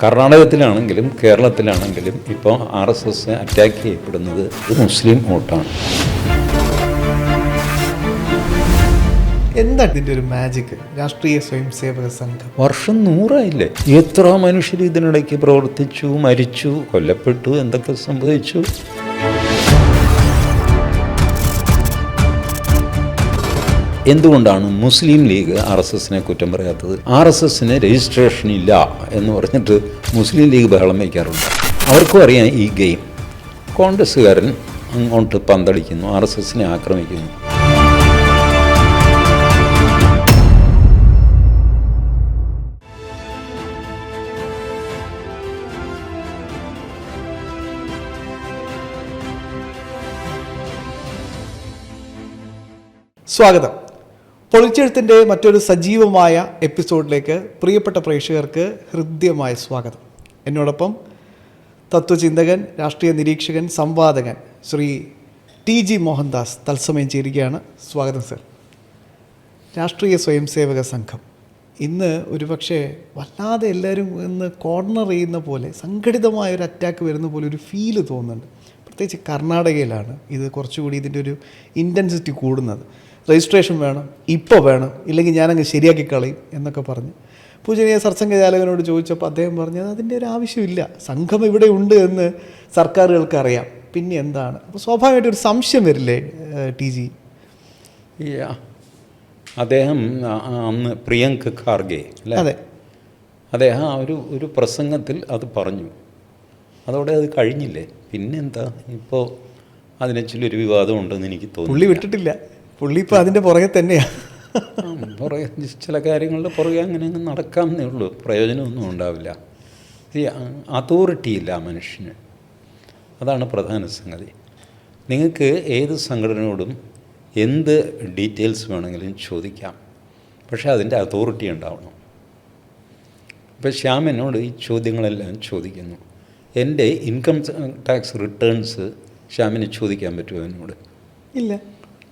കർണാടകത്തിലാണെങ്കിലും കേരളത്തിലാണെങ്കിലും ഇപ്പോൾ RSS attack ചെയ്യപ്പെടുന്നത് മുസ്ലിം വോട്ടാണ്. എന്താണ് ഇതിൻ്റെ ഒരു മാജിക്? രാഷ്ട്രീയ സ്വയം സേവക സംഘം വർഷം 100 എത്ര മനുഷ്യർ ഇതിനിടയ്ക്ക് പ്രവർത്തിച്ചു, മരിച്ചു, കൊല്ലപ്പെട്ടു, എന്തൊക്കെ സംഭവിച്ചു. എന്തുകൊണ്ടാണ് മുസ്ലിം ലീഗ് RSSനെ കുറ്റം പറയാത്തത്? RSSന് രജിസ്ട്രേഷൻ ഇല്ല എന്ന് പറഞ്ഞിട്ട് മുസ്ലിം ലീഗ് ബഹളം വയ്ക്കാറുണ്ട്. അവർക്കും അറിയാം ഈ ഗെയിം. കോൺഗ്രസ്സുകാരൻ അങ്ങോട്ട് പന്തടിക്കുന്നു, RSSനെ ആക്രമിക്കുന്നു. സ്വാഗതം. പൊളിച്ചെഴുത്തിൻ്റെ മറ്റൊരു സജീവമായ എപ്പിസോഡിലേക്ക് പ്രിയപ്പെട്ട പ്രേക്ഷകർക്ക് ഹൃദ്യമായ സ്വാഗതം. എന്നോടൊപ്പം തത്വചിന്തകൻ, രാഷ്ട്രീയ നിരീക്ഷകൻ, സംവാദകൻ ശ്രീ TG മോഹൻദാസ് തത്സമയം ചേരുകയാണ്. സ്വാഗതം സർ. രാഷ്ട്രീയ സ്വയം സേവക സംഘം ഇന്ന് ഒരുപക്ഷെ വല്ലാതെ എല്ലാവരും ഇന്ന് കോർണർ ചെയ്യുന്ന പോലെ, സംഘടിതമായൊരു അറ്റാക്ക് വരുന്ന പോലെ ഒരു ഫീല് തോന്നുന്നുണ്ട്. പ്രത്യേകിച്ച് കർണാടകയിലാണ് ഇത് കുറച്ചുകൂടി ഇതിൻ്റെ ഒരു ഇൻറ്റൻസിറ്റി കൂടുന്നത്. രജിസ്ട്രേഷൻ വേണം, ഇപ്പോൾ വേണം, ഇല്ലെങ്കിൽ ഞാനങ്ങ് ശരിയാക്കി കളയും എന്നൊക്കെ പറഞ്ഞ് പൂജനീയ സർസംഘചാലകനോട് ചോദിച്ചപ്പോൾ അദ്ദേഹം പറഞ്ഞത് അതിൻ്റെ ഒരു ആവശ്യമില്ല, സംഘം ഇവിടെ ഉണ്ട് എന്ന് സർക്കാരുകൾക്ക് അറിയാം, പിന്നെ എന്താണ്? അപ്പോൾ സ്വാഭാവികമായിട്ട് ഒരു സംശയം വരില്ലേ TG? അദ്ദേഹം അന്ന് പ്രിയങ്ക് ഖാർഗെ അല്ലേ, അദ്ദേഹം ഒരു പ്രസംഗത്തിൽ അത് പറഞ്ഞു. അതോടെ അത് കഴിഞ്ഞില്ലേ? പിന്നെന്താ ഇപ്പോൾ അതിനെ ചൊല്ലൊരു വിവാദം ഉണ്ടെന്ന് എനിക്ക് തോന്നുന്നു. പുള്ളി വിട്ടിട്ടില്ല, പുള്ളി ഇപ്പോൾ അതിൻ്റെ പുറകെ തന്നെയാണ്. പുറകെ ചില കാര്യങ്ങളുടെ പുറകെ അങ്ങനെ അങ്ങ് നടക്കാമെന്നേ ഉള്ളൂ, പ്രയോജനമൊന്നും ഉണ്ടാവില്ല. അതോറിറ്റി ഇല്ല മനുഷ്യന്, അതാണ് പ്രധാന സംഗതി. നിങ്ങൾക്ക് ഏത് സംഘടനയോടും എന്ത് ഡീറ്റെയിൽസ് വേണമെങ്കിലും ചോദിക്കാം, പക്ഷേ അതിൻ്റെ അതോറിറ്റി ഉണ്ടാവണം. ഇപ്പോൾ ശ്യാം എന്നോട് ഈ ചോദ്യങ്ങളെല്ലാം ചോദിക്കുന്നു. എൻ്റെ ഇൻകം ടാക്സ് റിട്ടേൺസ് ശ്യാമിന് ചോദിക്കാൻ പറ്റുമോ എന്നോട്? ഇല്ല.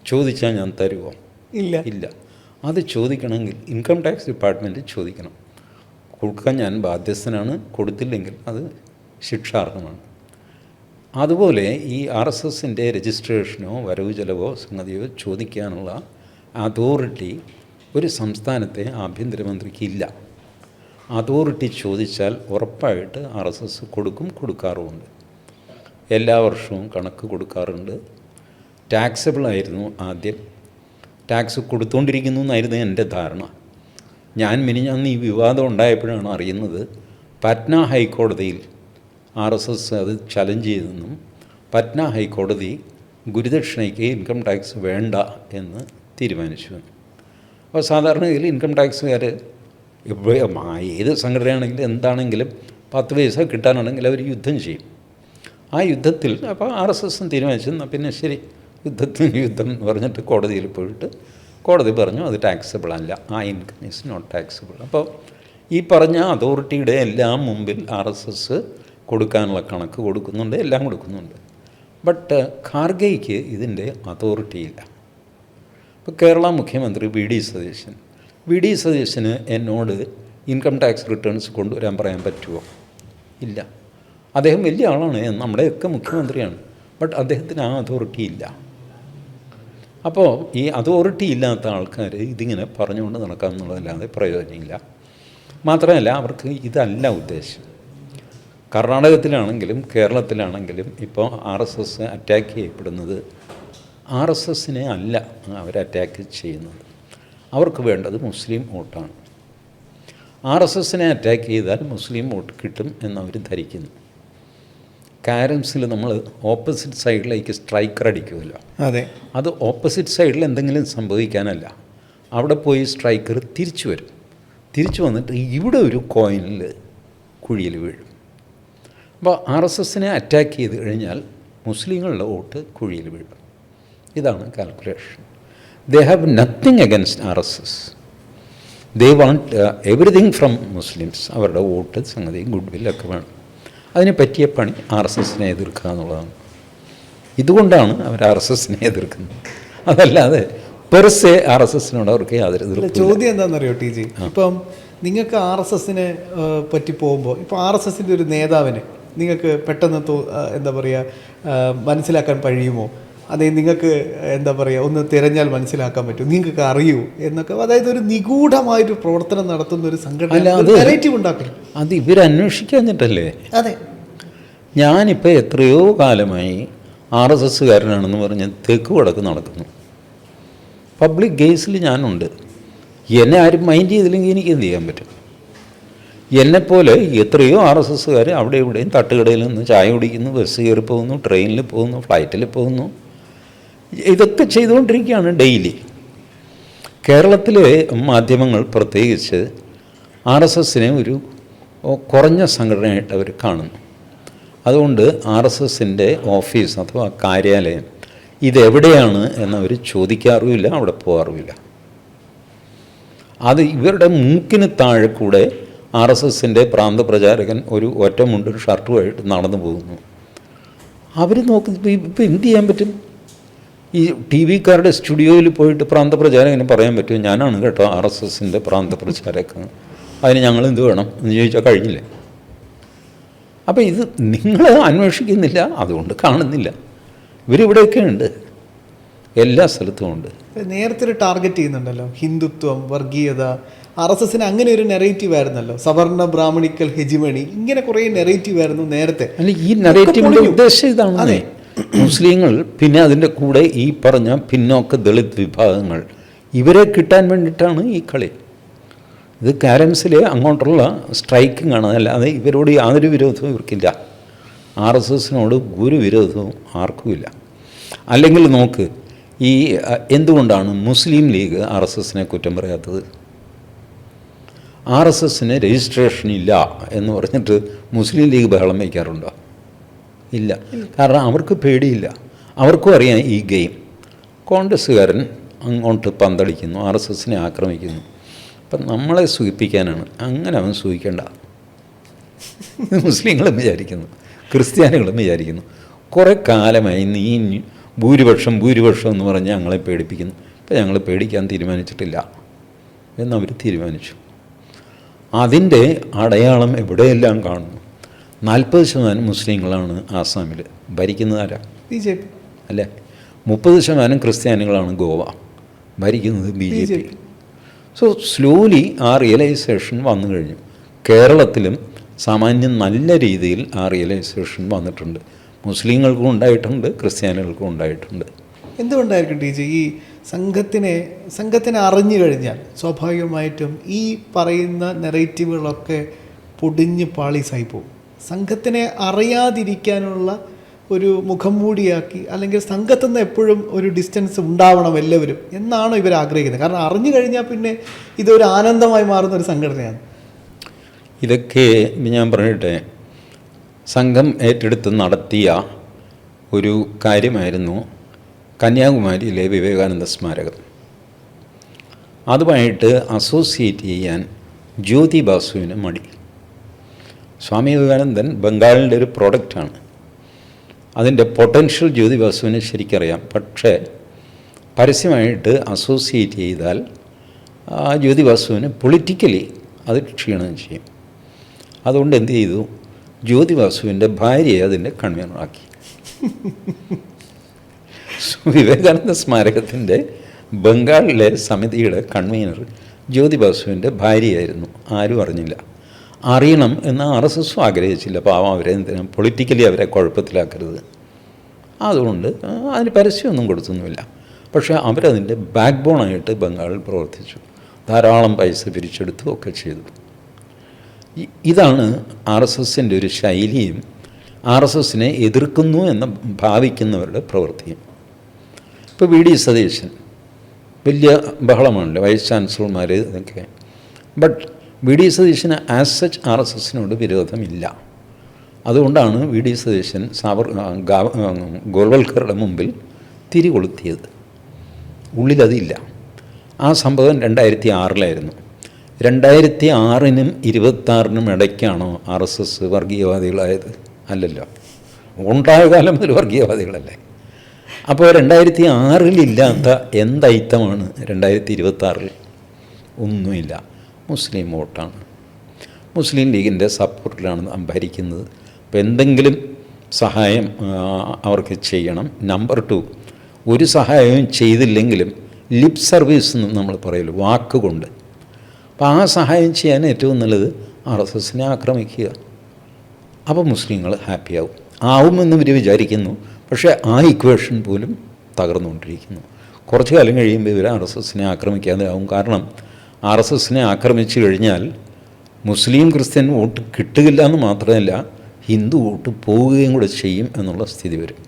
ചോദിച്ചാൽ ഞാൻ തരുമോ? ഇല്ല. അത് ചോദിക്കണമെങ്കിൽ ഇൻകം ടാക്സ് ഡിപ്പാർട്ട്മെൻറ്റ് ചോദിക്കണം. കൊടുക്കാൻ ഞാൻ ബാധ്യസ്ഥനാണ്, കൊടുത്തില്ലെങ്കിൽ അത് ശിക്ഷാർഹമാണ്. അതുപോലെ ഈ RSSൻ്റെ രജിസ്ട്രേഷനോ വരവ് ചെലവോ സംഗതിയോ ചോദിക്കാനുള്ള അതോറിറ്റി ഒരു സംസ്ഥാനത്തെ ആഭ്യന്തരമന്ത്രിക്ക് ഇല്ല. അതോറിറ്റി ചോദിച്ചാൽ ഉറപ്പായിട്ട് RSS കൊടുക്കാറുമുണ്ട്. എല്ലാ വർഷവും കണക്ക് കൊടുക്കാറുണ്ട്. ടാക്സബിളായിരുന്നു ആദ്യം, ടാക്സ് കൊടുത്തുകൊണ്ടിരിക്കുന്നു എന്നായിരുന്നു എൻ്റെ ധാരണ. ഞാൻ മിനിഞ്ഞാന്ന് ഈ വിവാദം ഉണ്ടായപ്പോഴാണ് അറിയുന്നത് പറ്റ്ന ഹൈക്കോടതിയിൽ RSS അത് ചലഞ്ച് ചെയ്തെന്നും പറ്റ്ന ഹൈക്കോടതി ഗുരുദക്ഷിണയ്ക്ക് ഇൻകം ടാക്സ് വേണ്ട എന്ന് തീരുമാനിച്ചു. അപ്പോൾ സാധാരണഗതിയിൽ ഇൻകം ടാക്സുകാർ ഏത് സംഘടനയാണെങ്കിലും എന്താണെങ്കിലും 10 പൈസ കിട്ടാനാണെങ്കിൽ അവർ യുദ്ധം ചെയ്യും. ആ യുദ്ധത്തിൽ അപ്പോൾ RSSും തീരുമാനിച്ചു, എന്നാൽ പിന്നെ ശരി യുദ്ധം എന്ന് പറഞ്ഞിട്ട് കോടതിയിൽ പോയിട്ട് കോടതി പറഞ്ഞു അത് ടാക്സബിൾ അല്ല, ആ ഇൻകം ഈസ് നോട്ട് ടാക്സബിൾ. അപ്പോൾ ഈ പറഞ്ഞ അതോറിറ്റിയുടെ എല്ലാം മുമ്പിൽ RSS കൊടുക്കാനുള്ള കണക്ക് കൊടുക്കുന്നുണ്ട്, എല്ലാം കൊടുക്കുന്നുണ്ട്. ബട്ട് ഖാർഗെയ്ക്ക് ഇതിൻ്റെ അതോറിറ്റി ഇല്ല. ഇപ്പോൾ കേരള മുഖ്യമന്ത്രി വി ഡി സതീശന് എന്നോട് ഇൻകം ടാക്സ് റിട്ടേൺസ് കൊണ്ടുവരാൻ പറയാൻ പറ്റുമോ? ഇല്ല. അദ്ദേഹം വലിയ ആളാണ്, നമ്മുടെയൊക്കെ മുഖ്യമന്ത്രിയാണ്, ബട്ട് അദ്ദേഹത്തിന് ആ അതോറിറ്റി ഇല്ല. അപ്പോൾ ഈ അതോറിറ്റി ഇല്ലാത്ത ആൾക്കാർ ഇതിങ്ങനെ പറഞ്ഞുകൊണ്ട് നടക്കാമെന്നുള്ളതല്ലാതെ പ്രയോജനമില്ല. മാത്രമല്ല അവർക്ക് ഇതല്ല ഉദ്ദേശം. കർണാടകത്തിലാണെങ്കിലും കേരളത്തിലാണെങ്കിലും ഇപ്പോൾ RSS അറ്റാക്ക് ചെയ്യപ്പെടുന്നത് RSSനെ അല്ല അവർ അറ്റാക്ക് ചെയ്യുന്നത്. അവർക്ക് വേണ്ടത് മുസ്ലിം വോട്ടാണ്. RSSനെ അറ്റാക്ക് ചെയ്താൽ മുസ്ലിം വോട്ട് കിട്ടും എന്നവർ ധരിക്കുന്നു. കാരംസിൽ നമ്മൾ ഓപ്പോസിറ്റ് സൈഡിലേക്ക് സ്ട്രൈക്കർ അടിക്കുമല്ലോ, അതെ, അത് ഓപ്പോസിറ്റ് സൈഡിൽ എന്തെങ്കിലും സംഭവിക്കാനല്ല. അവിടെ പോയി സ്ട്രൈക്കർ തിരിച്ചു വന്നിട്ട് ഇവിടെ ഒരു കോയിനിൽ കുഴിയിൽ വീഴും. അപ്പോൾ RSSനെ അറ്റാക്ക് ചെയ്ത് കഴിഞ്ഞാൽ മുസ്ലിങ്ങളുടെ വോട്ട് കുഴിയിൽ വീഴും. ഇതാണ് calculation. They have nothing against RSS. They want everything from Muslims. അവരുടെ വോട്ട് സംഗതിയും ഗുഡ് വില്ലൊക്കെ വേണം. അതിന് പറ്റിയ പണി RSSനെ എതിർക്കുക എന്നുള്ളതാണ്. ഇതുകൊണ്ടാണ് അവർ RSSനെ എതിർക്കുന്നത്. അതല്ലാതെ പെർസെ RSSനോട് അവർക്ക് യാതൊരു അല്ല, എതിർപ്പില്ല. ചോദ്യം എന്താണെന്നറിയോ ടി ജി, ഇപ്പം നിങ്ങൾക്ക് RSSനെ പറ്റി പോകുമ്പോൾ ഇപ്പോൾ RSSൻ്റെ ഒരു നേതാവിനെ നിങ്ങൾക്ക് പെട്ടെന്ന് എന്താ പറയുക മനസ്സിലാക്കാൻ കഴിയുമോ? അതേ നിങ്ങൾക്ക് എന്താ പറയുക ഒന്ന് തിരഞ്ഞാൽ മനസ്സിലാക്കാൻ പറ്റും, നിങ്ങൾക്ക് അറിയൂ എന്നൊക്കെ, അതായത് ഒരു നിഗൂഢമായൊരു പ്രവർത്തനം നടത്തുന്ന ഒരു സംഘടന നെറേറ്റീവ് ഉണ്ടാക്കില്ല. അത് ഇവരന്വേഷിക്കാഞ്ഞിട്ടല്ലേ? അതെ, ഞാനിപ്പോൾ എത്രയോ കാലമായി RSSകാരനാണെന്ന് പറഞ്ഞ് തെക്ക് വടക്ക് നടക്കുന്നു. പബ്ലിക് കേസിൽ ഞാനുണ്ട്. എന്നെ ആരും മൈൻഡ് ചെയ്തില്ലെങ്കിൽ എനിക്ക് എന്ത് ചെയ്യാൻ പറ്റും? എന്നെപ്പോലെ എത്രയോ RSSകാർ അവിടെ ഇവിടെയും തട്ടുകടയിൽ നിന്ന് ചായ കുടിക്കുന്നു, ബസ് കയറി പോകുന്നു, ട്രെയിനിൽ പോകുന്നു, ഫ്ലൈറ്റിൽ പോകുന്നു. ഇതൊക്കെ ചെയ്തുകൊണ്ടിരിക്കുകയാണ് ഡെയിലി. കേരളത്തിലെ മാധ്യമങ്ങൾ പ്രത്യേകിച്ച് RSSനെ ഒരു കുറഞ്ഞ സംഘടനയായിട്ട് അവർ കാണുന്നു. അതുകൊണ്ട് RSSൻ്റെ ഓഫീസ് അഥവാ കാര്യാലയം ഇതെവിടെയാണ് എന്നവർ ചോദിക്കാറുമില്ല, അവിടെ പോകാറുമില്ല. അത് ഇവരുടെ മൂക്കിന് താഴെ കൂടെ RSSൻ്റെ പ്രാന്തപ്രചാരകൻ ഒരു ഒറ്റമുണ്ടൊരു ഷർട്ടുമായിട്ട് നടന്നു പോകുന്നു. അവർ നോക്കുന്നത് ഇപ്പം എന്ത് ചെയ്യാൻ പറ്റും? ഈ TV-കാരുടെ സ്റ്റുഡിയോയിൽ പോയിട്ട് പ്രാന്തപ്രചാരകന് പറയാൻ പറ്റുമോ ഞാനാണ് കേട്ടോ RSSൻ്റെ പ്രാന്തപ്രചാരകൻ, അതിന് ഞങ്ങൾ എന്ത് വേണം എന്ന് ചോദിച്ചാൽ കഴിഞ്ഞില്ലേ? അപ്പോൾ ഇത് നിങ്ങൾ അന്വേഷിക്കുന്നില്ല, അതുകൊണ്ട് കാണുന്നില്ല. ഇവരിവിടെയൊക്കെ ഉണ്ട്, എല്ലാ സ്ഥലത്തും ഉണ്ട്. നേരത്തെ ഒരു ടാർഗറ്റ് ചെയ്യുന്നുണ്ടല്ലോ, ഹിന്ദുത്വം, വർഗീയത. RSSന് അങ്ങനെ ഒരു നെറേറ്റീവ് ആയിരുന്നല്ലോ, സവർണ ബ്രാഹ്മണിക്കൽ ഹെജിമണി, ഇങ്ങനെ കുറേ നെറേറ്റീവ് ആയിരുന്നു നേരത്തെ. അല്ല, ഈ നെറേറ്റീവിൻ്റെ ഉദ്ദേശം ഇതാണ്. മുസ്ലിങ്ങൾ, പിന്നെ അതിൻ്റെ കൂടെ ഈ പറഞ്ഞ പിന്നോക്ക ദളിത് വിഭാഗങ്ങൾ, ഇവരെ കിട്ടാൻ വേണ്ടിയിട്ടാണ് ഈ കളി. ഇത് കാരംസിലെ അങ്ങോട്ടുള്ള സ്ട്രൈക്കിംഗ് ആണ്, അല്ലാതെ ഇവരോട് യാതൊരു വിരോധവും ഇവർക്കില്ല. RSSനോട് ഒരു വിരോധവും ആർക്കുമില്ല. അല്ലെങ്കിൽ നോക്ക്, ഈ എന്തുകൊണ്ടാണ് മുസ്ലിം ലീഗ് RSSനെ കുറ്റം പറയാത്തത്? RSSന് രജിസ്ട്രേഷൻ ഇല്ല എന്ന് പറഞ്ഞിട്ട് മുസ്ലിം ലീഗ് ബഹളം വയ്ക്കാറുണ്ടോ? ഇല്ല. കാരണം അവർക്ക് പേടിയില്ല, അവർക്കും അറിയാം ഈ ഗെയിം. കോൺഗ്രസ്സുകാരൻ അങ്ങോട്ട് പന്തളിക്കുന്നു, RSSനെ ആക്രമിക്കുന്നു. അപ്പം നമ്മളെ സൂചിപ്പിക്കാനാണ്. അങ്ങനെ അവൻ സൂചിക്കേണ്ട. മുസ്ലിങ്ങളും വിചാരിക്കുന്നു, ക്രിസ്ത്യാനികളും വിചാരിക്കുന്നു, കുറേ കാലമായി നീ ഭൂരിപക്ഷം എന്ന് പറഞ്ഞ് ഞങ്ങളെ പേടിപ്പിക്കുന്നു. ഇപ്പം ഞങ്ങൾ പേടിക്കാൻ തീരുമാനിച്ചിട്ടില്ല എന്നവർ തീരുമാനിച്ചു. അതിൻ്റെ അടയാളം എവിടെയെല്ലാം കാണുന്നു. 40% മുസ്ലിങ്ങളാണ് ആസാമിൽ ഭരിക്കുന്നത്. ആരാ? BJP അല്ലേ? 30% ക്രിസ്ത്യാനികളാണ് ഗോവ ഭരിക്കുന്നത്, BJP. സോ സ്ലോലി ആ റിയലൈസേഷൻ വന്നു കഴിഞ്ഞു. കേരളത്തിലും സാമാന്യം നല്ല രീതിയിൽ ആ റിയലൈസേഷൻ വന്നിട്ടുണ്ട്. മുസ്ലിങ്ങൾക്കും ഉണ്ടായിട്ടുണ്ട്, ക്രിസ്ത്യാനികൾക്കും ഉണ്ടായിട്ടുണ്ട്. എന്തുകൊണ്ടായിരിക്കും ടീച്ചർ ഈ സംഘത്തിനെ അറിഞ്ഞു കഴിഞ്ഞാൽ സ്വാഭാവികമായിട്ടും ഈ പറയുന്ന നെറേറ്റീവുകളൊക്കെ പൊടിഞ്ഞ് പാളീസായി പോകും? സംഘത്തിനെ അറിയാതിരിക്കാനുള്ള ഒരു മുഖം മൂടിയാക്കി, അല്ലെങ്കിൽ സംഘത്തിൽ നിന്ന് എപ്പോഴും ഒരു ഡിസ്റ്റൻസ് ഉണ്ടാവണം എല്ലാവരും എന്നാണോ ഇവർ ആഗ്രഹിക്കുന്നത്? കാരണം അറിഞ്ഞു കഴിഞ്ഞാൽ പിന്നെ ഇതൊരു ആനന്ദമായി മാറുന്ന ഒരു സംഘടനയാണ്. ഇതൊക്കെ ഞാൻ പറയട്ടെ, സംഘം ഏറ്റെടുത്ത് നടത്തിയ ഒരു കാര്യമായിരുന്നു കന്യാകുമാരിയിലെ വിവേകാനന്ദ സ്മാരകം. അതുമായിട്ട് അസോസിയേറ്റ് ചെയ്യാൻ ജ്യോതി ബാസുവിന് മടി. സ്വാമി വിവേകാനന്ദൻ ബംഗാളിൻ്റെ ഒരു പ്രോഡക്റ്റാണ്. അതിൻ്റെ പൊട്ടൻഷ്യൽ ജ്യോതി ബാസുവിന് ശരിക്കറിയാം. പക്ഷേ പരസ്യമായിട്ട് അസോസിയേറ്റ് ചെയ്താൽ ജ്യോതി ബാസുവിന് പൊളിറ്റിക്കലി അത് ക്ഷീണം ചെയ്യും. അതുകൊണ്ട് എന്ത് ചെയ്തു? ജ്യോതി ബാസുവിൻ്റെ ഭാര്യയെ അതിൻ്റെ കൺവീനറാക്കി. വിവേകാനന്ദ സ്മാരകത്തിൻ്റെ ബംഗാളിലെ സമിതിയുടെ കൺവീനർ ജ്യോതി ബാസുവിൻ്റെ ഭാര്യയായിരുന്നു. ആരും അറിഞ്ഞില്ല. അറിയണം എന്ന് RSSും ആഗ്രഹിച്ചില്ല. പാവം അവരെ എന്തിനാണ് പൊളിറ്റിക്കലി അവരെ കുഴപ്പത്തിലാക്കരുത്. അതുകൊണ്ട് അതിന് പരസ്യമൊന്നും കൊടുത്തൊന്നുമില്ല. പക്ഷേ അവരതിൻ്റെ ബാക്ക് ബോണായിട്ട് ബംഗാളിൽ പ്രവർത്തിച്ചു. ധാരാളം പൈസ പിരിച്ചെടുത്തു ഒക്കെ ചെയ്തു. ഇതാണ് RSSൻ്റെ ഒരു ശൈലിയും RSSനെ എതിർക്കുന്നു എന്ന് ഭാവിക്കുന്നവരുടെ പ്രവൃത്തിയും. ഇപ്പോൾ VD സതീശൻ വലിയ ബഹളമാണല്ലോ, വൈസ് ചാൻസലർമാർ ഇതൊക്കെ. ബട്ട് VD സതീശന് ആസ് സച്ച് RSSനോട് വിരോധമില്ല. അതുകൊണ്ടാണ് VD സതീശൻ ഗോൾവൽക്കറുടെ മുമ്പിൽ തിരികൊളുത്തിയത്. ഉള്ളിലതില്ല. ആ സംഭവം 2006 2006നും 2026നും ഇടയ്ക്കാണോ RSS വർഗീയവാദികളായത്? അല്ലല്ലോ. ഉണ്ടായ കാലം മുതൽ വർഗീയവാദികളല്ലേ. അപ്പോൾ 2006 എന്ത് ഐറ്റമാണ് 2026 ഒന്നുമില്ല. മുസ്ലിം വോട്ടാണ്. മുസ്ലിം ലീഗിൻ്റെ സപ്പോർട്ടിലാണ് നാം ഭരിക്കുന്നത്. അപ്പോൾ എന്തെങ്കിലും സഹായം അവർക്ക് ചെയ്യണം. നമ്പർ 2, ഒരു സഹായവും ചെയ്തില്ലെങ്കിലും ലിപ് സർവീസ് എന്ന് നമ്മൾ പറയല്ലോ, വാക്കുകൊണ്ട്. അപ്പോൾ ആ സഹായം ചെയ്യാൻ ഏറ്റവും നല്ലത് RSSനെ ആക്രമിക്കുക. അപ്പോൾ മുസ്ലിങ്ങൾ ഹാപ്പിയാവും. ആവുമെന്ന് ഇവർ വിചാരിക്കുന്നു. പക്ഷേ ആ ഇക്വേഷൻ പോലും തകർന്നുകൊണ്ടിരിക്കുന്നു. കുറച്ച് കാലം കഴിയുമ്പോൾ ഇവർ RSSനെ ആക്രമിക്കാതെ ആവും. കാരണം RSSനെ ആക്രമിച്ചു കഴിഞ്ഞാൽ മുസ്ലിം ക്രിസ്ത്യൻ വോട്ട് കിട്ടുകയില്ല എന്ന് മാത്രമല്ല, ഹിന്ദു വോട്ട് പോവുകയും കൂടെ ചെയ്യും എന്നുള്ള സ്ഥിതി വരും.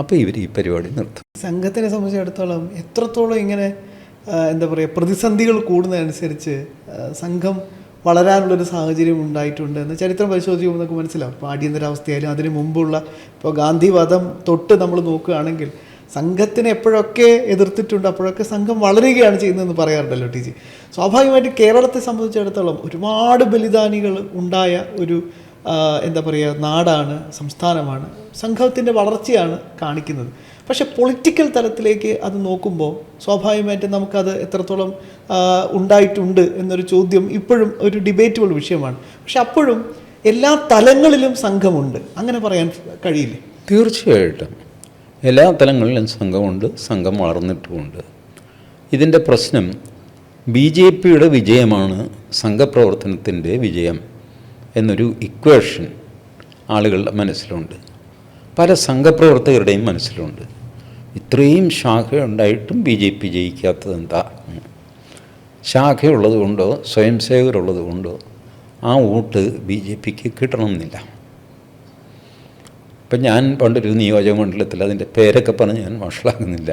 അപ്പോൾ ഇവർ ഈ പരിപാടി നിർത്തും. സംഘത്തിനെ സംബന്ധിച്ചിടത്തോളം എത്രത്തോളം ഇങ്ങനെ എന്താ പറയുക, പ്രതിസന്ധികൾ കൂടുന്നതനുസരിച്ച് സംഘം വളരാനുള്ളൊരു സാഹചര്യം ഉണ്ടായിട്ടുണ്ട് എന്ന് ചരിത്രം പരിശോധിക്കുമ്പോൾ നമുക്ക് മനസ്സിലാവും. ഇപ്പോൾ അടിയന്തരാവസ്ഥയായാലും അതിന് മുമ്പുള്ള ഇപ്പോൾ ഗാന്ധിവധം തൊട്ട് നമ്മൾ നോക്കുകയാണെങ്കിൽ സംഘത്തിനെ എപ്പോഴൊക്കെ എതിർത്തിട്ടുണ്ട്, അപ്പോഴൊക്കെ സംഘം വളരുകയാണ് ചെയ്യുന്നതെന്ന് പറയാറുണ്ടല്ലോ ടി ജി. സ്വാഭാവികമായിട്ട് കേരളത്തെ സംബന്ധിച്ചിടത്തോളം ഒരുപാട് ബലിദാനികൾ ഉണ്ടായ ഒരു എന്താ പറയുക നാടാണ്, സംസ്ഥാനമാണ്. സംഘത്തിൻ്റെ വളർച്ചയാണ് കാണിക്കുന്നത്. പക്ഷേ പൊളിറ്റിക്കൽ തലത്തിലേക്ക് അത് നോക്കുമ്പോൾ സ്വാഭാവികമായിട്ടും നമുക്കത് എത്രത്തോളം ഉണ്ടായിട്ടുണ്ട് എന്നൊരു ചോദ്യം ഇപ്പോഴും ഒരു ഡിബേറ്റബിൾ വിഷയമാണ്. പക്ഷെ അപ്പോഴും എല്ലാ തലങ്ങളിലും സംഘമുണ്ട്, അങ്ങനെ പറയാൻ കഴിയില്ലേ? തീർച്ചയായിട്ടും എല്ലാ തലങ്ങളിലും സംഘമുണ്ട്, സംഘം വളർന്നിട്ടുമുണ്ട്. ഇതിൻ്റെ പ്രശ്നം BJPയുടെ വിജയമാണ് സംഘപ്രവർത്തനത്തിൻ്റെ വിജയം എന്നൊരു ഇക്വേഷൻ ആളുകളുടെ മനസ്സിലുണ്ട്, പല സംഘപ്രവർത്തകരുടെയും മനസ്സിലുണ്ട്. ഇത്രയും ശാഖയുണ്ടായിട്ടും BJP ജയിക്കാത്തത് എന്താ? ശാഖയുള്ളത് കൊണ്ടോ സ്വയം സേവകരുള്ളത് കൊണ്ടോ ആ വോട്ട് BJPക്ക് കിട്ടണമെന്നില്ല. ഇപ്പം ഞാൻ പണ്ടൊരു നിയോജക മണ്ഡലത്തിൽ, അതിൻ്റെ പേരൊക്കെ പറഞ്ഞ് ഞാൻ വഷളാകുന്നില്ല,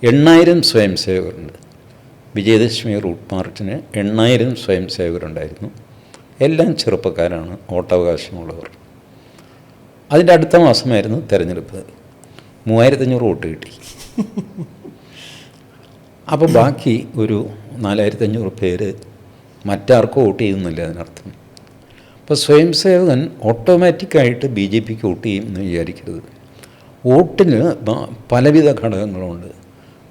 8000 സ്വയം സേവകരുണ്ട്. വിജയദശമി റൂട്ട് മാർച്ചിന് 8000 സ്വയം സേവകരുണ്ടായിരുന്നു. എല്ലാം ചെറുപ്പക്കാരാണ്, വോട്ടവകാശമുള്ളവർ. അതിൻ്റെ അടുത്ത മാസമായിരുന്നു തെരഞ്ഞെടുപ്പ്. 3500 വോട്ട് കിട്ടി. അപ്പോൾ ബാക്കി ഒരു 4500 പേര് മറ്റാർക്കും വോട്ട് ചെയ്യുന്നില്ല അതിനർത്ഥം. അപ്പോൾ സ്വയം സേവകൻ ഓട്ടോമാറ്റിക്കായിട്ട് BJPക്ക് വോട്ട് ചെയ്യും എന്ന് വിചാരിക്കരുത്. വോട്ടിന് പലവിധ ഘടകങ്ങളുണ്ട്.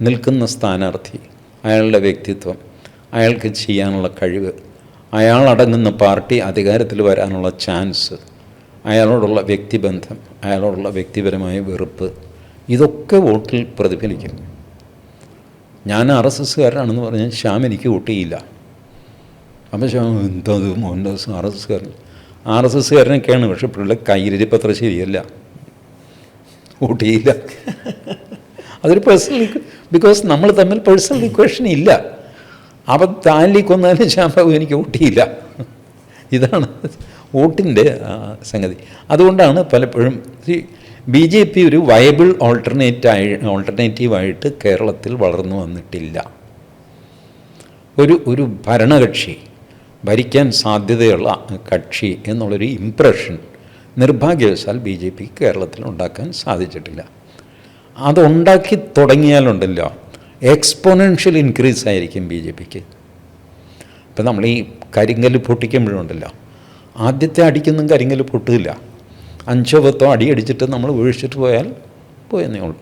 നിൽക്കുന്ന സ്ഥാനാർത്ഥി, അയാളുടെ വ്യക്തിത്വം, അയാൾക്ക് ചെയ്യാനുള്ള കഴിവ്, അയാളടങ്ങുന്ന പാർട്ടി അധികാരത്തിൽ വരാനുള്ള ചാൻസ്, അയാളോടുള്ള വ്യക്തിബന്ധം, അയാളോടുള്ള വ്യക്തിപരമായ വെറുപ്പ്, ഇതൊക്കെ വോട്ടിൽ പ്രതിഫലിക്കും. ഞാൻ RSSകാരനാണെന്ന് പറഞ്ഞാൽ ശ്യാം എനിക്ക് വോട്ട് ചെയ്യില്ല. അപ്പോൾ ശ്യാം എന്താ മോഹൻദാസ് RSSകാരനൊക്കെയാണ്, പക്ഷെ പിള്ളേ കയ്യിലിരിപ്പത്ര ശരിയല്ല, വോട്ട് ചെയ്യില്ല. അതൊരു പേഴ്സണൽ, ബിക്കോസ് നമ്മൾ തമ്മിൽ പേഴ്സണൽ ഇക്വേഷൻ ഇല്ല. അപ്പം താലി കൊന്നാലും ശ്യാം എനിക്ക് വോട്ട് ചെയ്യില്ല. ഇതാണ് വോട്ടിൻ്റെ സംഗതി. അതുകൊണ്ടാണ് പലപ്പോഴും BJP ഒരു വയബിൾ ഓൾട്ടർനേറ്റീവായിട്ട് കേരളത്തിൽ വളർന്നു വന്നിട്ടില്ല. ഒരു ഭരണകക്ഷി, ഭരിക്കാൻ സാധ്യതയുള്ള കക്ഷി എന്നുള്ളൊരു ഇംപ്രഷൻ നിർഭാഗ്യവശാൽ BJP കേരളത്തിൽ ഉണ്ടാക്കാൻ സാധിച്ചിട്ടില്ല. അതുണ്ടാക്കി തുടങ്ങിയാലുണ്ടല്ലോ എക്സ്പോണൻഷ്യൽ ഇൻക്രീസ് ആയിരിക്കും BJPക്ക്. ഇപ്പം നമ്മൾ ഈ കരിങ്കല്ല് പൊട്ടിക്കുമ്പോഴുണ്ടല്ലോ, ആദ്യത്തെ അടിക്കൊന്നും കരിങ്കല്ല് പൊട്ടില്ല. 5 10 അടി അടിച്ചിട്ട് നമ്മൾ വീഴ്ചിട്ട് പോയെന്നേ ഉള്ളൂ.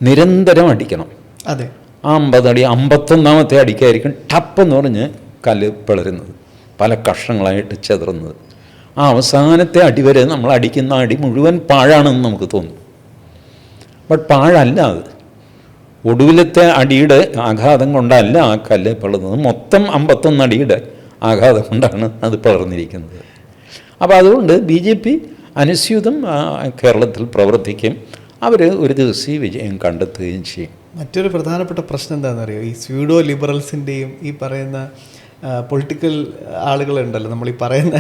നിരന്തരം അടിക്കണം. അതെ, 50 അടി, 51ാമത്തെ അടിക്കായിരിക്കും ടപ്പെന്ന് പറഞ്ഞ് കല്ല് പിളരുന്നത്, പല കഷ്ണങ്ങളായിട്ട് ചെതറുന്നത്. ആ അവസാനത്തെ അടി വരെ നമ്മൾ അടിക്കുന്ന അടി മുഴുവൻ പാഴാണെന്ന് നമുക്ക് തോന്നും. ബട്ട് പാഴല്ല അത്. ഒടുവിലത്തെ അടിയുടെ ആഘാതം കൊണ്ടല്ല ആ കല്ല് പിളർന്നത്, മൊത്തം 51 അടിയുടെ ആഘാതം കൊണ്ടാണ് അത് പിളർന്നിരിക്കുന്നത്. അപ്പോൾ അതുകൊണ്ട് BJP അനുസ്യൂതം കേരളത്തിൽ പ്രവർത്തിക്കും. അവർ ഒരു ദിവസം ഈ വിജയം കണ്ടെത്തുകയും ചെയ്യും. മറ്റൊരു പ്രധാനപ്പെട്ട പ്രശ്നം എന്താണെന്നറിയോ? ഈ സ്യൂഡോ ലിബറൽസിൻ്റെയും ഈ പറയുന്ന പൊളിറ്റിക്കൽ ആളുകളുണ്ടല്ലോ, നമ്മൾ ഈ പറയുന്ന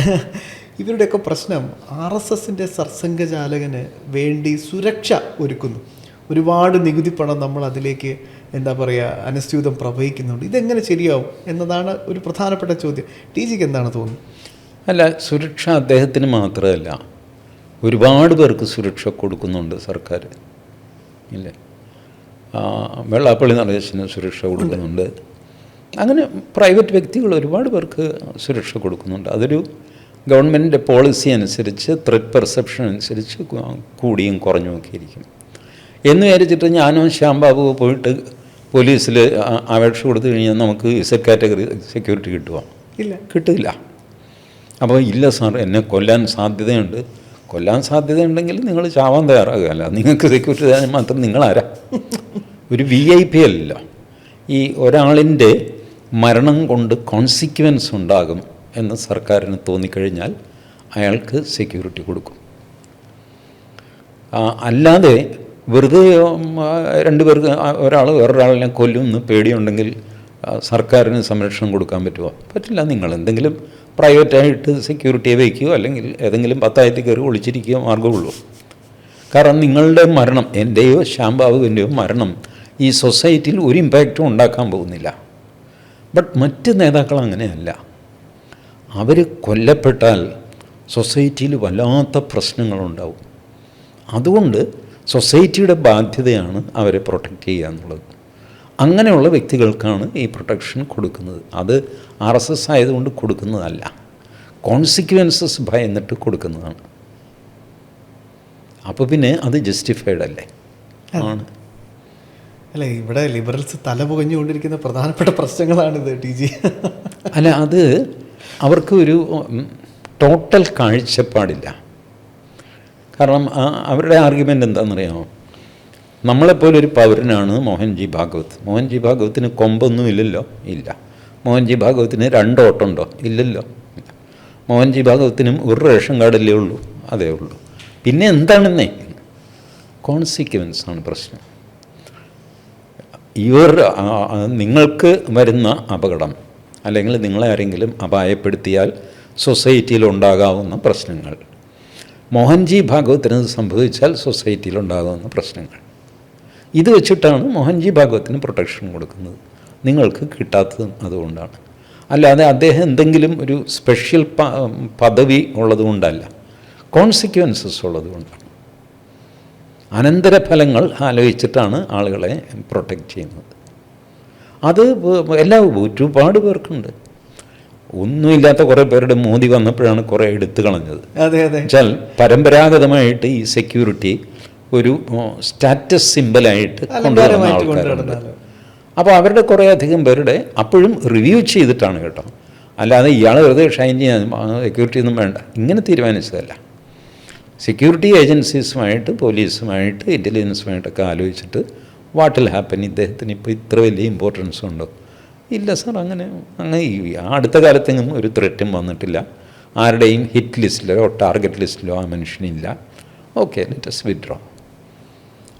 ഇവരുടെയൊക്കെ പ്രശ്നം RSSൻ്റെ സർസംഘചാലകന് വേണ്ടി സുരക്ഷ ഒരുക്കുന്നു. ഒരുപാട് നികുതി പണം നമ്മൾ അതിലേക്ക് എന്താ പറയുക അനുസ്യൂതം പ്രവഹിക്കുന്നുണ്ട്. ഇതെങ്ങനെ ശരിയാവും എന്നതാണ് ഒരു പ്രധാനപ്പെട്ട ചോദ്യം. ടി ജിക്ക് എന്താണ് തോന്നുന്നത്? അല്ല, സുരക്ഷ അദ്ദേഹത്തിന് മാത്രമല്ല, ഒരുപാട് പേർക്ക് സുരക്ഷ കൊടുക്കുന്നുണ്ട് സർക്കാർ. ഇല്ലേ, വെള്ളാപ്പള്ളി നടേശന് സുരക്ഷ കൊടുക്കുന്നുണ്ട്. അങ്ങനെ പ്രൈവറ്റ് വ്യക്തികൾ ഒരുപാട് പേർക്ക് സുരക്ഷ കൊടുക്കുന്നുണ്ട്. അതൊരു ഗവൺമെൻറ്റിൻ്റെ പോളിസി അനുസരിച്ച്, ത്രെറ്റ് പെർസെപ്ഷൻ അനുസരിച്ച് കൂടിയും കുറഞ്ഞുമൊക്കെ ഇരിക്കും. എന്ന് വിചാരിച്ചിട്ട് ഞാനും ശ്യാംബാബു പോയിട്ട് പോലീസിൽ അപേക്ഷ കൊടുത്തു കഴിഞ്ഞാൽ നമുക്ക് ഇസഡ് കാറ്റഗറി സെക്യൂരിറ്റി കിട്ടുമോ? ഇല്ല, കിട്ടില്ല. അപ്പോൾ ഇല്ല സാർ, എന്നെ കൊല്ലാൻ സാധ്യതയുണ്ട്. കൊല്ലാൻ സാധ്യതയുണ്ടെങ്കിൽ നിങ്ങൾ ചാവാൻ തയ്യാറാകുകയല്ല, നിങ്ങൾക്ക് സെക്യൂരിറ്റി തരാൻ മാത്രം നിങ്ങളാരാ? ഒരു VIP അല്ല. ഈ ഒരാളിൻ്റെ മരണം കൊണ്ട് കോൺസിക്വൻസ് ഉണ്ടാകും എന്ന് സർക്കാരിന് തോന്നിക്കഴിഞ്ഞാൽ അയാൾക്ക് സെക്യൂരിറ്റി കൊടുക്കും. അല്ലാതെ വെറുതെ രണ്ടുപേർക്ക് ഒരാൾ വേറൊരാളിനെ കൊല്ലുമെന്ന് പേടിയുണ്ടെങ്കിൽ സർക്കാരിന് സംരക്ഷണം കൊടുക്കാൻ പറ്റുമോ? പറ്റില്ല. നിങ്ങൾ എന്തെങ്കിലും പ്രൈവറ്റായിട്ട് സെക്യൂരിറ്റിയെ വയ്ക്കുകയോ അല്ലെങ്കിൽ ഏതെങ്കിലും പത്തായത്തിൽ കയറി ഒളിച്ചിരിക്കുകയോ മാർഗമുള്ളൂ. കാരണം നിങ്ങളുടെ മരണം, എൻ്റെയോ ശ്യാംബാബുവിൻ്റെയോ മരണം ഈ സൊസൈറ്റിയിൽ ഒരു ഇമ്പാക്റ്റും ഉണ്ടാക്കാൻ പോകുന്നില്ല. ബട്ട് മറ്റ് നേതാക്കൾ അങ്ങനെയല്ല. അവർ കൊല്ലപ്പെട്ടാൽ സൊസൈറ്റിയിൽ വല്ലാത്ത പ്രശ്നങ്ങളുണ്ടാവും. അതുകൊണ്ട് സൊസൈറ്റിയുടെ ബാധ്യതയാണ് അവരെ പ്രൊട്ടക്റ്റ് ചെയ്യുക എന്നുള്ളത്. അങ്ങനെയുള്ള വ്യക്തികൾക്കാണ് ഈ പ്രൊട്ടക്ഷൻ കൊടുക്കുന്നത്. അത് RSS ആയതുകൊണ്ട് കൊടുക്കുന്നതല്ല, കോൺസിക്വൻസസ് ഭയന്നിട്ട് കൊടുക്കുന്നതാണ്. അപ്പോൾ പിന്നെ അത് ജസ്റ്റിഫൈഡ് അല്ലേ? ആണ്. അല്ല, ഇവിടെ ലിബറൽസ് തല പുകഞ്ഞുകൊണ്ടിരിക്കുന്ന പ്രധാനപ്പെട്ട പ്രശ്നങ്ങളാണിത് TG. അല്ല, അത് അവർക്ക് ഒരു ടോട്ടൽ കാഴ്ചപ്പാടില്ല. കാരണം അവരുടെ ആർഗ്യുമെൻ്റ് എന്താണെന്നറിയാമോ? നമ്മളെപ്പോലൊരു പൗരനാണ് മോഹൻജി ഭാഗവത്. മോഹൻജി ഭാഗവത്തിന് കൊമ്പൊന്നും ഇല്ലല്ലോ? ഇല്ല. മോഹൻജി ഭാഗവത്തിന് 2 ഓട്ടമുണ്ടോ? ഇല്ലല്ലോ. മോഹൻജി ഭാഗവത്തിനും ഒരു റേഷൻ കാർഡല്ലേ ഉള്ളൂ? അതേ ഉള്ളൂ. പിന്നെ എന്താണെന്നേ? കോൺസിക്വൻസ് ആണ് പ്രശ്നം. നിങ്ങൾക്ക് വരുന്ന അപകടം അല്ലെങ്കിൽ നിങ്ങളെ ആരെങ്കിലും അപായപ്പെടുത്തിയാൽ സൊസൈറ്റിയിൽ ഉണ്ടാകാവുന്ന പ്രശ്നങ്ങൾ, മോഹൻജി ഭാഗവത്തിന് സംഭവിച്ചാൽ സൊസൈറ്റിയിൽ ഉണ്ടാകുന്ന പ്രശ്നങ്ങൾ, ഇത് വെച്ചിട്ടാണ് മോഹൻജി ഭാഗവത്തിന് പ്രൊട്ടക്ഷൻ കൊടുക്കുന്നത്. നിങ്ങൾക്ക് കിട്ടാത്തതും അതുകൊണ്ടാണ്. അല്ലാതെ അദ്ദേഹം എന്തെങ്കിലും ഒരു സ്പെഷ്യൽ പദവി ഉള്ളതുകൊണ്ടല്ല, കോൺസിക്വൻസസ് ഉള്ളതുകൊണ്ടാണ്. അനന്തരഫലങ്ങൾ ആലോചിച്ചിട്ടാണ് ആളുകളെ പ്രൊട്ടക്റ്റ് ചെയ്യുന്നത്. അത് ഒരുപാട് പേർക്കുണ്ട്. ഒന്നുമില്ലാത്ത കുറേ പേരുടെ മോദി വന്നപ്പോഴാണ് കുറേ എടുത്തു കളഞ്ഞത്. വെച്ചാൽ പരമ്പരാഗതമായിട്ട് ഈ സെക്യൂരിറ്റി ഒരു സ്റ്റാറ്റസ് സിമ്പലായിട്ട് കൊണ്ടുവരുന്ന ആൾക്കാരുണ്ട്. അപ്പോൾ അവരുടെ കുറേ അധികം പേരുടെ അപ്പോഴും റിവ്യൂ ചെയ്തിട്ടാണ് കേട്ടോ, അല്ലാതെ ഇയാൾ വെറുതെ ഷൈൻ ചെയ്യാൻ സെക്യൂരിറ്റി ഒന്നും വേണ്ട ഇങ്ങനെ തീരുമാനിച്ചതല്ല. സെക്യൂരിറ്റി ഏജൻസീസുമായിട്ട്, പോലീസുമായിട്ട്, ഇൻ്റലിജൻസുമായിട്ടൊക്കെ ആലോചിച്ചിട്ട് വാട്ട് വിൽ ഹാപ്പൻ, ഇദ്ദേഹത്തിന് ഇപ്പോൾ ഇത്ര വലിയ ഇമ്പോർട്ടൻസ് ഉണ്ടോ? ഇല്ല സാർ, അങ്ങനെ അടുത്ത കാലത്തെങ്ങും ഒരു ത്രെറ്റും വന്നിട്ടില്ല. ആരുടെയും ഹിറ്റ് ലിസ്റ്റിലോ ടാർഗറ്റ് ലിസ്റ്റിലോ ആ മനുഷ്യനില്ല. Okay, let's withdraw.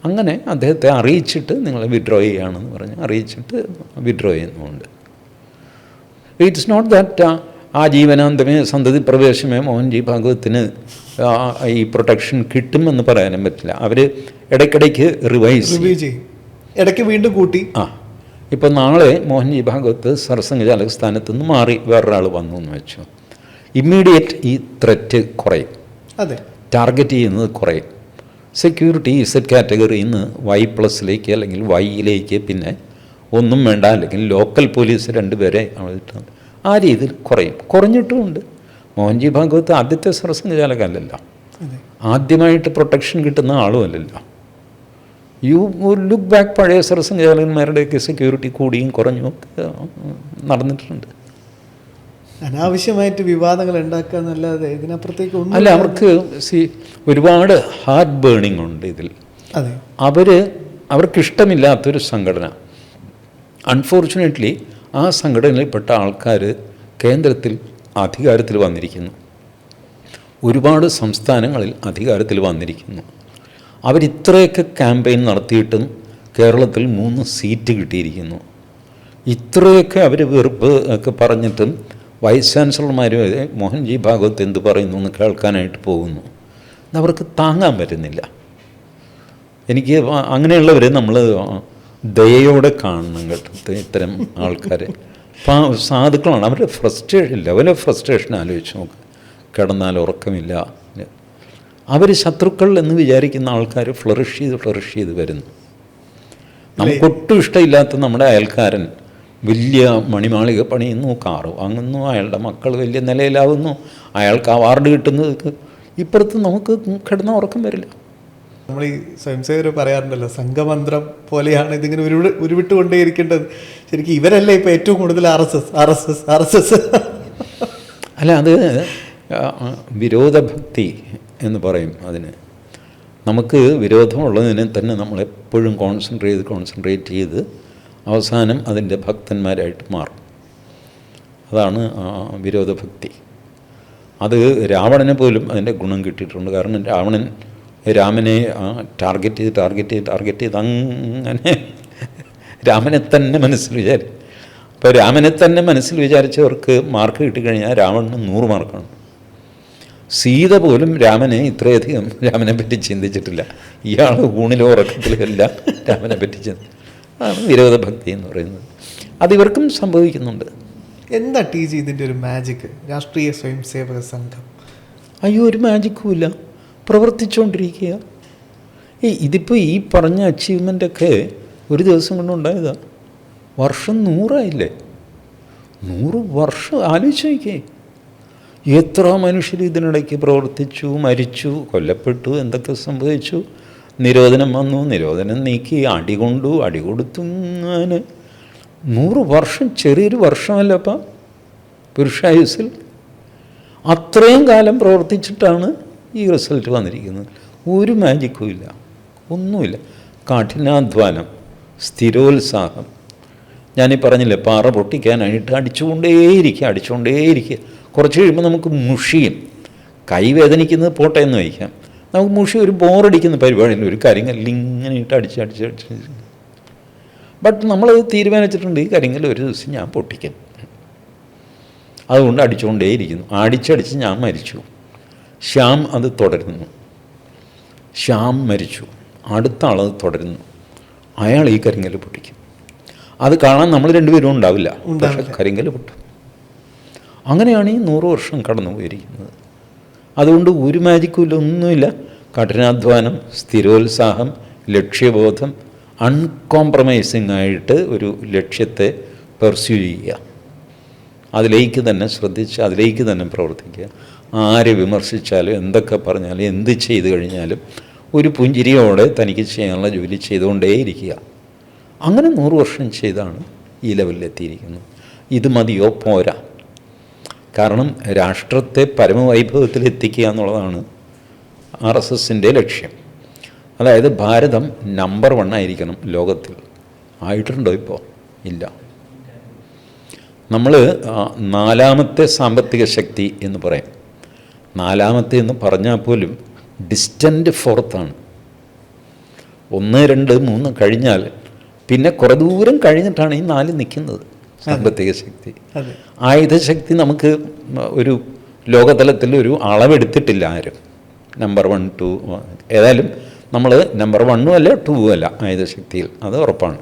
അങ്ങനെ അദ്ദേഹത്തെ അറിയിച്ചിട്ട് നിങ്ങൾ വിഡ്രോ ചെയ്യുകയാണെന്ന് പറഞ്ഞ് അറിയിച്ചിട്ട് വിഡ്രോ ചെയ്യുന്നുമുണ്ട്. ഇറ്റ്സ് നോട്ട് ദാറ്റ് ആജീവനാന്തമേ സന്തതി പ്രവേശമേ മോഹൻജി ഭാഗവത്തിന് ഈ പ്രൊട്ടക്ഷൻ കിട്ടുമെന്ന് പറയാനും പറ്റില്ല. അവർ ഇടയ്ക്കിടയ്ക്ക് റിവൈസ് ചെയ്യും, ഇടയ്ക്ക് വീണ്ടും കൂട്ടി. ഇപ്പോൾ നാളെ മോഹൻജി ഭാഗവത്ത് സർസംഘചാലക സ്ഥാനത്ത് നിന്ന് മാറി വേറൊരാൾ വന്നു എന്ന് വെച്ചു, ഇമ്മീഡിയറ്റ് ഈ ത്രെറ്റ് കുറയും, അതെ, ടാർഗറ്റ് ചെയ്യുന്നത് കുറയും. സെക്യൂരിറ്റി Z കാറ്റഗറിയിൽ നിന്ന് Y+ അല്ലെങ്കിൽ Yയിലേക്ക് പിന്നെ ഒന്നും വേണ്ട, അല്ലെങ്കിൽ ലോക്കൽ പോലീസ് 2 പേരെ ആ രീതിയിൽ കുറയും. കുറഞ്ഞിട്ടുമുണ്ട്. മോഹൻജി ഭാഗവത്ത് ആദ്യത്തെ സർസംഘചാലകമല്ലല്ലോ, ആദ്യമായിട്ട് പ്രൊട്ടക്ഷൻ കിട്ടുന്ന ആളും അല്ലല്ലോ. യു ലുക്ക് ബാക്ക്, പഴയ സർസംഘചാലകന്മാരുടെയൊക്കെ സെക്യൂരിറ്റി കൂടിയും കുറഞ്ഞും ഒക്കെ നടന്നിട്ടുണ്ട്. അനാവശ്യമായിട്ട് വിവാദങ്ങൾ ഉണ്ടാക്കുക എന്നല്ലാതെ ഇതിനപ്പുറത്തേക്ക് ഒന്നും അല്ല. അവർക്ക് ഒരുപാട് ഹാർട്ട് ബേണിംഗ് ഉണ്ട് ഇതിൽ. അവർക്കിഷ്ടമില്ലാത്തൊരു സംഘടന, അൺഫോർച്ചുനേറ്റ്ലി ആ സംഘടനയിൽപ്പെട്ട ആൾക്കാർ കേന്ദ്രത്തിൽ അധികാരത്തിൽ വന്നിരിക്കുന്നു, ഒരുപാട് സംസ്ഥാനങ്ങളിൽ അധികാരത്തിൽ വന്നിരിക്കുന്നു. അവരിത്രയൊക്കെ ക്യാമ്പയിൻ നടത്തിയിട്ടും കേരളത്തിൽ 3 സീറ്റ് കിട്ടിയിരിക്കുന്നു. ഇത്രയൊക്കെ അവർ വെറുപ്പ് ഒക്കെ പറഞ്ഞിട്ടും വൈസ് ചാൻസലർമാർ മോഹൻജി ഭാഗവത് എന്ത് പറയുന്നു എന്ന് കേൾക്കാനായിട്ട് പോകുന്നു. അവർക്ക് താങ്ങാൻ പറ്റുന്നില്ല. എനിക്ക് അങ്ങനെയുള്ളവർ നമ്മൾ ദയയോടെ കാണണം കേട്ടോ, ഇത്തരം ആൾക്കാരെ. സാധുക്കളാണ്. അവരുടെ ലെവൽ ഓഫ് ഫ്രസ്ട്രേഷൻ ആലോചിച്ച് നോക്ക്. കിടന്നാൽ ഉറക്കമില്ല. അവർ ശത്രുക്കൾ എന്ന് വിചാരിക്കുന്ന ആൾക്കാർ ഫ്ലറിഷ് ചെയ്ത് വരുന്നു. നമുക്കൊട്ടും ഇഷ്ടമില്ലാത്ത നമ്മുടെ അയൽക്കാരൻ വലിയ മണിമാളിക പണിയുന്നു, കാറ് വാങ്ങുന്നു, അയാളുടെ മക്കൾ വലിയ നിലയിലാവുന്നു, അയാൾക്ക് അവാർഡ് കിട്ടുന്നത്, ഇപ്പുറത്ത് നമുക്ക് കിടന്ന ഉറക്കം വരില്ല. നമ്മൾ ഈ സ്വയംസേവകർ പറയാറുണ്ടല്ലോ, സംഘമന്ത്രം പോലെയാണ് ഇതിങ്ങനെ ഉരുവിട്ടുകൊണ്ടേയിരിക്കേണ്ടത്. ശരിക്കും ഇവരല്ലേ ഇപ്പോൾ ഏറ്റവും കൂടുതൽ RSS. അല്ല, അത് വിരോധഭക്തി എന്ന് പറയും അതിന്. നമുക്ക് വിരോധമുള്ളതിനെ തന്നെ നമ്മളെപ്പോഴും കോൺസെൻട്രേറ്റ് ചെയ്ത് അവസാനം അതിൻ്റെ ഭക്തന്മാരായിട്ട് മാറും. അതാണ് വിരോധഭക്തി. അത് രാവണന് പോലും അതിൻ്റെ ഗുണം കിട്ടിയിട്ടുണ്ട്. കാരണം രാമനെ ടാർഗറ്റ് ചെയ്ത് അങ്ങനെ രാമനെ തന്നെ മനസ്സിൽ വിചാരിച്ചു. അപ്പോൾ രാമനെ തന്നെ മനസ്സിൽ വിചാരിച്ചവർക്ക് മാർക്ക് കിട്ടിക്കഴിഞ്ഞാൽ രാവണന് 100 മാർക്കാണ്. സീത പോലും ഇത്രയധികം രാമനെ പറ്റി ചിന്തിച്ചിട്ടില്ല. ഇയാൾ ഊണിലോ ഉറക്കത്തിലോ എല്ലാം രാമനെ പറ്റി ചിന്തിച്ചു. അതാണ് വിരോധഭക്തി എന്ന് പറയുന്നത്. അതിവർക്കും സംഭവിക്കുന്നുണ്ട്. എന്താ TG ഇതിൻ്റെ ഒരു മാജിക്? രാഷ്ട്രീയ സ്വയംസേവക സംഘം അയ്യോ, ഒരു മാജിക്കും ഇല്ല, പ്രവർത്തിച്ചുകൊണ്ടിരിക്കുക. ഇതിപ്പോൾ ഈ പറഞ്ഞ അച്ചീവ്മെൻ്റൊക്കെ ഒരു ദിവസം കൊണ്ടുണ്ടായതാണ്. വർഷം 100 ആയില്ലേ? 100 വർഷം ആലോചിച്ച് നോക്കിയേ. എത്ര മനുഷ്യർ ഇതിനിടയ്ക്ക് പ്രവർത്തിച്ചു, മരിച്ചു, കൊല്ലപ്പെട്ടു, എന്തൊക്കെ സംഭവിച്ചു. നിരോധനം വന്നു, നിരോധനം നീക്കി, അടി കൊടുത്തു. അങ്ങനെ 100 വർഷം ചെറിയൊരു വർഷമല്ലപ്പം പുരുഷായുസിൽ. അത്രയും കാലം പ്രവർത്തിച്ചിട്ടാണ് ഈ റിസൾട്ട് വന്നിരിക്കുന്നത്. ഒരു മാജിക്കും ഇല്ല, ഒന്നുമില്ല. കഠിനാധ്വാനം, സ്ഥിരോത്സാഹം. ഞാനീ പറഞ്ഞില്ലേ, പാറ പൊട്ടിക്കാനായിട്ട് അടിച്ചുകൊണ്ടേയിരിക്കുക. കുറച്ച് കഴിയുമ്പോൾ നമുക്ക് മുഷിയും. കൈവേദനിക്കുന്നത് പോട്ടെ എന്ന് വയ്ക്കാം, നമുക്ക് മുഷി ഒരു ബോറടിക്കുന്ന പരിപാടിയില്ല. ഒരു കരിങ്കല്ല് ഇങ്ങനെ ഇട്ട് അടിച്ച് ബട്ട് നമ്മൾ തീരുമാനിച്ചിട്ടുണ്ട്, ഈ കരിങ്കല്ല് ഒരു ദിവസം ഞാൻ പൊട്ടിക്കും. അതുകൊണ്ട് അടിച്ചുകൊണ്ടേയിരിക്കുന്നു. അടിച്ചടിച്ച് ഞാൻ മരിച്ചു. ശ്യാം അത് തുടരുന്നു. ശ്യാം മരിച്ചു, അടുത്ത ആളത് തുടരുന്നു. അയാൾ ഈ കരിങ്കല്ല് പൊട്ടിക്കും. അത് കാണാൻ നമ്മൾ രണ്ടുപേരും ഉണ്ടാവില്ല, പക്ഷെ കരിങ്കല്ല് പൊട്ടും. അങ്ങനെയാണ് ഈ 100 വർഷം കടന്നു പോയിരിക്കുന്നത്. അതുകൊണ്ട് ഒരു മാജിക്കുമില്ല, ഒന്നുമില്ല. കഠിനാധ്വാനം, സ്ഥിരോത്സാഹം, ലക്ഷ്യബോധം, അൺകോംപ്രമൈസിങ് ആയിട്ട് ഒരു ലക്ഷ്യത്തെ പെർസ്യൂ ചെയ്യുക, അതിലേക്ക് തന്നെ ശ്രദ്ധിച്ച് അതിലേക്ക് തന്നെ പ്രവർത്തിക്കുക. ആരെ വിമർശിച്ചാലും എന്തൊക്കെ പറഞ്ഞാലും എന്ത് ചെയ്തു കഴിഞ്ഞാലും ഒരു പുഞ്ചിരിയോടെ തനിക്ക് ചെയ്യാനുള്ള ജോലി ചെയ്തുകൊണ്ടേയിരിക്കുക. അങ്ങനെ 100 വർഷം ചെയ്താണ് ഈ ലെവലിലെത്തിയിരിക്കുന്നത്. ഇത് മതിയോ? പോരാ. കാരണം രാഷ്ട്രത്തെ പരമവൈഭവത്തിൽ എത്തിക്കുക എന്നുള്ളതാണ് RSSൻ്റെ ലക്ഷ്യം. അതായത് ഭാരതം നമ്പർ 1 ആയിരിക്കണം ലോകത്തിൽ. ആയിട്ടുണ്ടോ ഇപ്പോൾ? ഇല്ല. നമ്മൾ 4ാമത്തെ സാമ്പത്തിക ശക്തി എന്ന് പറയും. 4ാമത്തെ എന്ന് പറഞ്ഞാൽ പോലും ഡിസ്റ്റൻ്റ് 4th 1, 2, 3 കഴിഞ്ഞാൽ പിന്നെ കുറേ ദൂരം കഴിഞ്ഞിട്ടാണ് ഈ 4 നിൽക്കുന്നത്. സാമ്പത്തിക ശക്തി, ആയുധശക്തി നമുക്ക് ഒരു ലോകതലത്തിൽ ഒരു അളവെടുത്തിട്ടില്ല ആരും. നമ്പർ 1, 2 ഏതായാലും നമ്മൾ നമ്പർ 1 അല്ല 2 അല്ല ആയുധശക്തിയിൽ, അത് ഉറപ്പാണ്.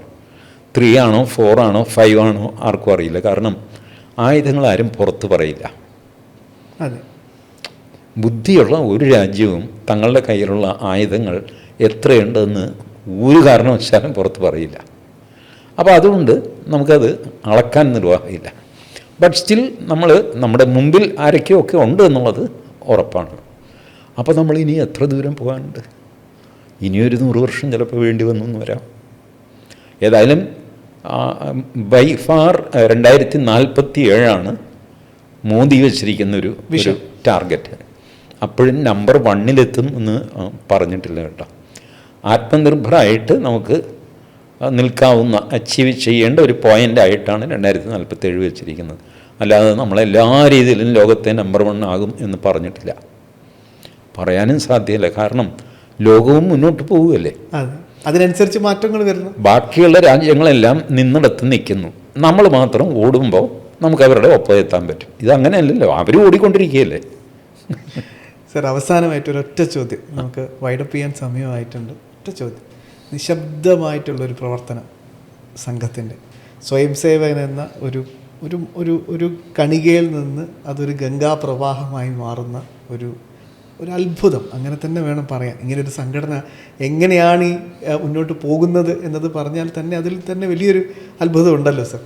3 ആണോ 4 ആണോ 5 ആണോ ആർക്കും അറിയില്ല. കാരണം ആയുധങ്ങളാരും പുറത്ത് പറയില്ല. ബുദ്ധിയുള്ള ഒരു രാജ്യവും തങ്ങളുടെ കയ്യിലുള്ള ആയുധങ്ങൾ എത്രയുണ്ടെന്ന് ഒരു കാരണവശാലും പുറത്ത് പറയില്ല. അപ്പോൾ അതുകൊണ്ട് നമുക്കത് അളക്കാൻ നിർവാഹമില്ല. ബട്ട് സ്റ്റിൽ നമ്മുടെ മുമ്പിൽ ആരൊക്കെയൊക്കെ ഉണ്ട് എന്നുള്ളത് ഉറപ്പാണ്. അപ്പോൾ നമ്മൾ ഇനി എത്ര ദൂരം പോകാനുണ്ട്? ഇനിയൊരു 100 വർഷം ചിലപ്പോൾ വേണ്ടി വന്നു വരാം. ഏതായാലും ബൈ ഫാർ 2047 മോദി വെച്ചിരിക്കുന്നൊരു ടാർഗറ്റ്. അപ്പോഴും നമ്പർ 1 എന്ന് പറഞ്ഞിട്ടില്ല കേട്ടോ. ആത്മനിർഭരമായിട്ട് നമുക്ക് നിൽക്കാവുന്ന, അച്ചീവ് ചെയ്യേണ്ട ഒരു പോയിൻ്റായിട്ടാണ് 2047 വെച്ചിരിക്കുന്നത്. അല്ലാതെ നമ്മളെല്ലാ രീതിയിലും ലോകത്തെ നമ്പർ 1 ആകും എന്ന് പറഞ്ഞിട്ടില്ല, പറയാനും സാധ്യമല്ല. കാരണം ലോകവും മുന്നോട്ട് പോവുകയല്ലേ, അതിനനുസരിച്ച് മാറ്റങ്ങൾ വരുന്നു. ബാക്കിയുള്ള രാജ്യങ്ങളെല്ലാം നിന്നിടത്ത് നിൽക്കുന്നു, നമ്മൾ മാത്രം ഓടുമ്പോൾ നമുക്ക് അവരുടെ ഒപ്പം എത്താൻ പറ്റും. ഇതങ്ങനെയല്ലല്ലോ, അവർ ഓടിക്കൊണ്ടിരിക്കുകയല്ലേ. സർ, അവസാനമായിട്ടൊരൊറ്റ ചോദ്യം, നമുക്ക് വൈഡപ്പ് ചെയ്യാൻ സമയമായിട്ടുണ്ട്. ഒറ്റ ചോദ്യം, നിശബ്ദമായിട്ടുള്ളൊരു പ്രവർത്തനം സംഘത്തിൻ്റെ, സ്വയം സേവകൻ എന്ന ഒരു കണികയിൽ നിന്ന് അതൊരു ഗംഗാപ്രവാഹമായി മാറുന്ന ഒരു അത്ഭുതം, അങ്ങനെ തന്നെ വേണം പറയാൻ. ഇങ്ങനൊരു സംഘടന എങ്ങനെയാണ് ഈ മുന്നോട്ട് പോകുന്നത് എന്നത് പറഞ്ഞാൽ തന്നെ അതിൽ തന്നെ വലിയൊരു അത്ഭുതം ഉണ്ടല്ലോ സർ.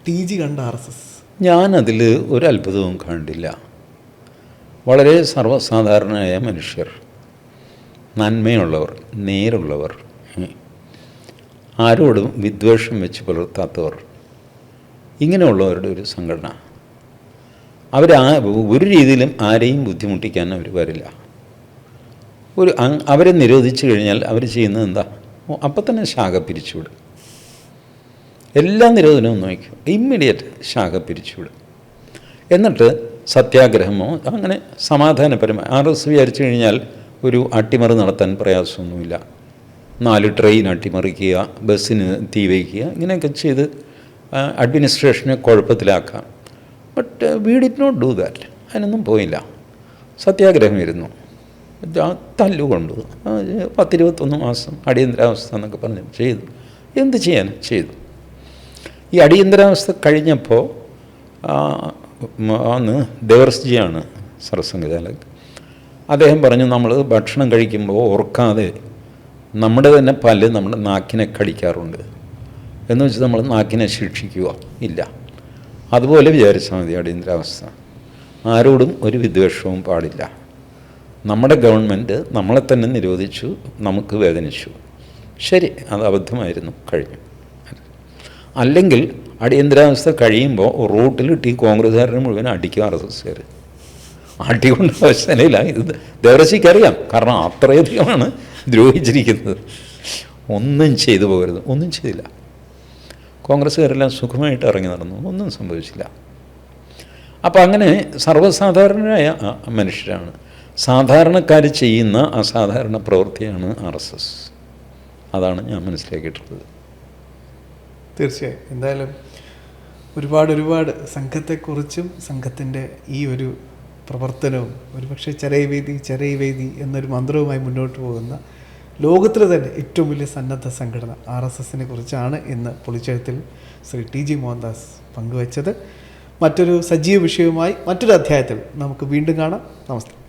TG കണ്ട RSS ഞാനതിൽ ഒരു അത്ഭുതവും കണ്ടില്ല. വളരെ സർവ്വസാധാരണമായ മനുഷ്യർ, നന്മയുള്ളവർ, നേരുള്ളവർ, ആരോടും വിദ്വേഷം വെച്ച് പുലർത്താത്തവർ, ഇങ്ങനെയുള്ളവരുടെ ഒരു സംഘടന. ഒരു രീതിയിലും ആരെയും ബുദ്ധിമുട്ടിക്കാൻ അവർ വരില്ല. അവരെ നിരോധിച്ചു കഴിഞ്ഞാൽ അവർ ചെയ്യുന്നത് എന്താ? അപ്പം തന്നെ ശാഖ പിരിച്ചുവിടും. എല്ലാ നിരോധനവും നോക്കും, ഇമ്മീഡിയറ്റ് ശാഖ പിരിച്ചുവിടും. എന്നിട്ട് സത്യാഗ്രഹമോ അങ്ങനെ സമാധാനപരമായി RS വിചാരിച്ചു കഴിഞ്ഞാൽ ഒരു അട്ടിമറി നടത്താൻ പ്രയാസമൊന്നുമില്ല. 4 ട്രെയിൻ അട്ടിമറിക്കുക, ബസ്സിന് തീ വയ്ക്കുക, ഇങ്ങനെയൊക്കെ ചെയ്ത് അഡ്മിനിസ്ട്രേഷനെ കുഴപ്പത്തിലാക്കാം. But we did not do that. അതിനൊന്നും പോയില്ല. സത്യാഗ്രഹം ഇരുന്നു, തല്ലുകൊണ്ടു 10-21 മാസം അടിയന്തരാവസ്ഥ എന്നൊക്കെ പറഞ്ഞ് ചെയ്തു. എന്ത് ചെയ്യാൻ ചെയ്തു. ഈ അടിയന്തരാവസ്ഥ കഴിഞ്ഞപ്പോൾ അന്ന് ദേവർസ്ജിയാണ് സർസംഘചാലക്. അദ്ദേഹം പറഞ്ഞു, നമ്മൾ ഭക്ഷണം കഴിക്കുമ്പോൾ ഓർക്കാതെ നമ്മുടെ തന്നെ പല്ല് നമ്മുടെ നാക്കിനെ കടിക്കാറുണ്ട്. എന്ന് വെച്ച് നമ്മൾ നാക്കിനെ ശിക്ഷിക്കുക ഇല്ല. അതുപോലെ വിചാരിച്ചാൽ മതി അടിയന്തരാവസ്ഥ. ആരോടും ഒരു വിദ്വേഷവും പാടില്ല. നമ്മുടെ ഗവൺമെൻറ് നമ്മളെ തന്നെ നിരോധിച്ചു, നമുക്ക് വേദനിച്ചു. ശരി, അത് അബദ്ധമായിരുന്നു, കഴിഞ്ഞു. അല്ലെങ്കിൽ അടിയന്തരാവസ്ഥ കഴിയുമ്പോൾ റൂട്ടിലിട്ട് ഈ കോൺഗ്രസ്സുകാരനെ മുഴുവൻ അടിക്കും RSSകാർ. അടികൊണ്ട് അവസ്ഥയില്ല. ഇത് ദേവർജിക്കറിയാം, കാരണം അത്രയധികമാണ് ദ്രോഹിച്ചിരിക്കുന്നത്. ഒന്നും ചെയ്തു പോകരുത്. ഒന്നും ചെയ്തില്ല. കോൺഗ്രസ്സുകാരെല്ലാം സുഖമായിട്ട് ഇറങ്ങി നടന്നു, ഒന്നും സംഭവിച്ചില്ല. അപ്പം അങ്ങനെ സർവ്വസാധാരണരായ മനുഷ്യരാണ്. സാധാരണക്കാർ ചെയ്യുന്ന അസാധാരണ പ്രവൃത്തിയാണ് RSS. അതാണ് ഞാൻ മനസ്സിലാക്കിയിട്ടുള്ളത്. തീർച്ചയായും. എന്തായാലും ഒരുപാട് സംഘത്തെക്കുറിച്ചും സംഘത്തിൻ്റെ ഈ ഒരു പ്രവർത്തനവും ഒരുപക്ഷെ ചെറിയ എന്നൊരു മന്ത്രവുമായി മുന്നോട്ട് പോകുന്ന ലോകത്തിലെ തന്നെ ഏറ്റവും വലിയ സന്നദ്ധ സംഘടന RSSനെ കുറിച്ചാണ് ഇന്ന് പൊളിച്ചെഴുത്തിൽ ശ്രീ TG മോഹൻദാസ് പങ്കുവച്ചത്. മറ്റൊരു സജീവ വിഷയവുമായി മറ്റൊരു അധ്യായത്തിൽ നമുക്ക് വീണ്ടും കാണാം. നമസ്കാരം.